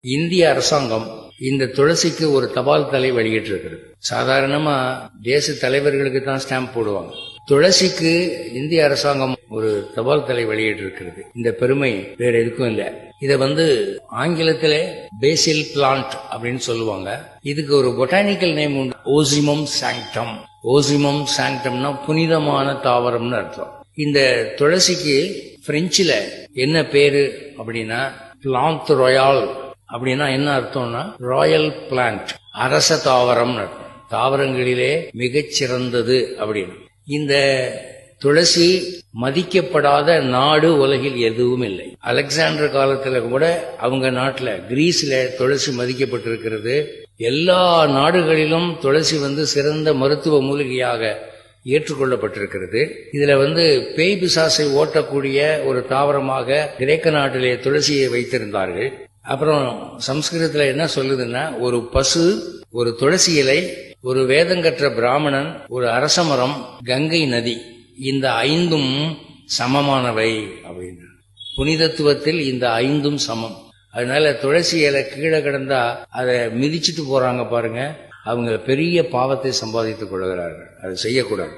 இந்திய அரசாங்கம் இந்த துளசிக்கு ஒரு தபால் தலை வெளியிட்டிருக்கிறது. சாதாரணமா தேச தலைவர்களுக்கு தான் ஸ்டாம்ப் போடுவாங்க. துளசிக்கு இந்திய அரசாங்கம் ஒரு தபால் தலை வெளியிட்டிருக்கிறது. இந்த பெருமை வேற எதுக்கும் இல்ல. இத ஆங்கிலத்திலே பேசில் பிளான்ட் அப்படின்னு சொல்லுவாங்க. இதுக்கு ஒரு பொட்டானிக்கல் நேம் உண்டு, ஓசிமம் சாங்டம். ஓசிமம் சாங்டம்னா புனிதமான தாவரம்னு அர்த்தம். இந்த துளசிக்கு பிரெஞ்சில என்ன பேரு அப்படின்னா பிளான்ட் ராயல். அப்படின்னா என்ன அர்த்தம்னா ராயல் பிளான்ட், அரச தாவரம் அர்த்தம். தாவரங்களிலே மிகச்சிறந்தது அப்படின்னு. இந்த துளசி மதிக்கப்படாத நாடு உலகில் எதுவும் இல்லை. அலெக்சாண்டர் காலத்துல கூட அவங்க நாட்டுல கிரீஸ்ல துளசி மதிக்கப்பட்டிருக்கிறது. எல்லா நாடுகளிலும் துளசி சிறந்த மருத்துவ மூலிகையாக ஏற்றுக்கொள்ளப்பட்டிருக்கிறது. இதுல பேய் பிசாசை ஓட்டக்கூடிய ஒரு தாவரமாக கிரேக்க நாட்டிலே துளசியை வைத்திருந்தார்கள். அப்புறம் சம்ஸ்கிருதத்துல என்ன சொல்லுதுன்னா, ஒரு பசு, ஒரு துளசி இலை, ஒரு வேதங்கற்ற பிராமணன், ஒரு அரசமரம், கங்கை நதி, இந்த 5ம் சமமானவை அப்படின்னு. புனிதத்துவத்தில் இந்த 5ம் சமம். அதனால துளசி இலை கீழே கிடந்தா அதை மிதிச்சுட்டு போறாங்க பாருங்க, அவங்க பெரிய பாவத்தை சம்பாதித்துக் கொள்கிறார்கள். அதை செய்யக்கூடாது.